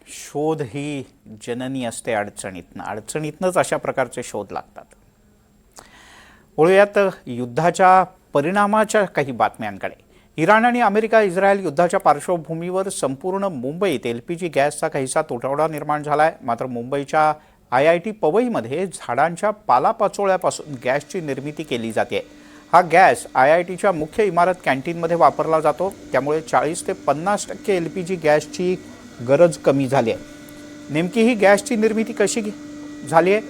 शोध ही जननी असते अडचणीतनंच अशा प्रकारचे शोध लागतात। वळूयात युद्धाच्या परिणामाच्या काही बातम्यांकडे। इराण आणि अमेरिका इस्रायल युद्धाच्या पार्श्वभूमीवर संपूर्ण मुंबईत एलपीजी गॅसचा काहीसा तुटवडा निर्माण झालाय। मात्र मुंबईच्या IIT पवईमध्ये झाडांच्या पालापाचोळ्यापासून गॅसची निर्मिती केली जाते। हा गॅस IITच्या मुख्य इमारत कॅन्टीनमध्ये वापरला जातो, त्यामुळे 40 ते 50% एलपीजी गॅसची गरज कमी झाली आहे। नेमकी ही गॅसची निर्मिती कशी झाली आहे,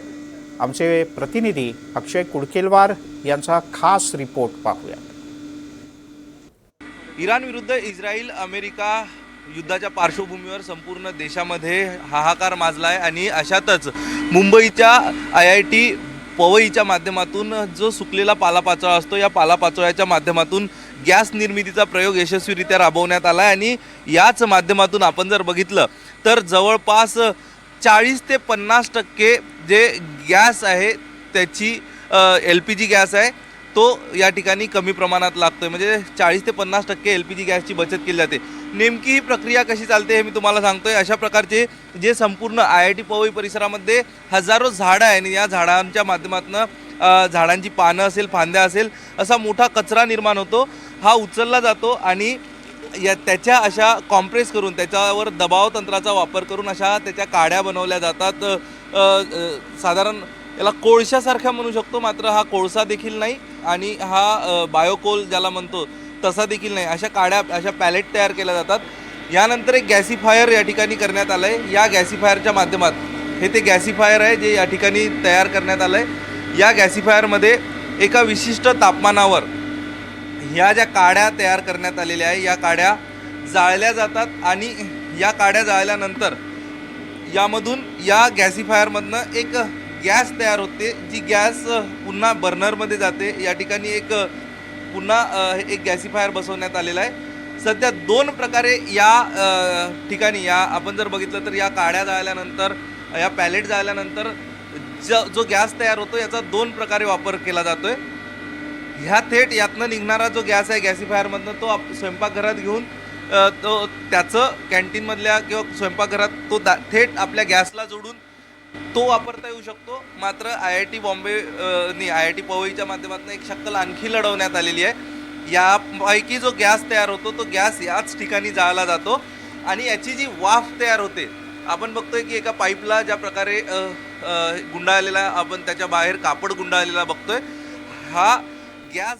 आमचे प्रतिनिधी अक्षय कुडकेलवार यांचा खास रिपोर्ट पाहूया। इराण विरुद्ध इस्रायल अमेरिका युद्धाच्या पार्श्वभूमीवर संपूर्ण देशामध्ये हाहाकार माजला आहे आणि अशातच मुंबईच्या IIT पवईच्या माध्यमातून जो सुकलेला पालापाचोळा असतो, या पालापाचोळ्याच्या माध्यमातून गॅस निर्मितीचा प्रयोग यशस्वीरित्या राबवण्यात आला आहे। आणि याच माध्यमातून आपण जर बघितलं तर जवळपास 40 ते 50% जे गॅस आहे त्याची LPG गॅस आहे तो या ठिकाणी कमी प्रमाणात लागतोय। म्हणजे 40 ते 50% LPG गॅसची बचत केली जाते। नेमकी ही प्रक्रिया कशी चालते हे मी तुम्हाला सांगतोय। अशा प्रकारचे जे संपूर्ण IIT पवई परिसरामध्ये हजारो झाडं आहे आणि या झाडांच्या माध्यमातून झाडांची पानं असेल, फांद्या असेल, असा मोठा कचरा निर्माण होतो। हा उचलला जातो आणि त्याच्या अशा कॉम्प्रेस करून त्याच्यावर दबाव तंत्राचा वापर करून अशा त्याच्या काड्या बनवल्या जातात। साधारण याला कोळशासारखा म्हणू शकतो, मात्र हा कोळसा देखील नाही आणि हा बायोकोल ज्याला म्हणतो तसा देखील नाही। अशा काड्या, अशा पॅलेट तयार केल्या जातात। यानंतर एक गॅसिफायर या ठिकाणी करण्यात आलं आहे। या गॅसिफायरच्या माध्यमात हे ते गॅसिफायर आहे जे या ठिकाणी तयार करण्यात आलं आहे। या गॅसिफायरमध्ये एका विशिष्ट तापमानावर ह्या ज्या काड्या तयार करण्यात आलेल्या आहे या काड्या जाळल्या जातात आणि या काड्या जाळल्यानंतर यामधून या गॅसिफायरमधनं एक गॅस तयार होते, जी गॅस पुन्हा बर्नरमध्ये जाते। या ठिकाणी एक पुन्हा एक गॅसिफायर बसवण्यात आलेला आहे। सध्या 2 प्रकारे या ठिकाणी या आपण जर बघितलं तर या काड्या जाळल्यानंतर, या पॅलेट जाळल्यानंतर जो गॅस तयार होतो याचा 2 प्रकारे वापर केला जातोय। ह्या थेट यातनं निघणारा जो गॅस आहे गॅसिफायरमधनं तो स्वयंपाकघरात घेऊन तो त्याचं कॅन्टीनमधल्या किंवा स्वयंपाकघरात तो थेट आपल्या गॅसला जोडून तो वापरता येऊ शकतो। मात्र IIT बॉम्बे IIT पवईच्या माध्यमातून एक शक्कल आणखी लढवण्यात आलेली आहे। यापैकी जो गॅस तयार होतो तो गॅस याच ठिकाणी जाळला जातो आणि याची जी वाफ तयार होते, आपण बघतोय की एका पाईपला ज्या प्रकारे गुंडाळलेला, आपण त्याच्या बाहेर कापड गुंडाळलेला बघतोय, हा गॅस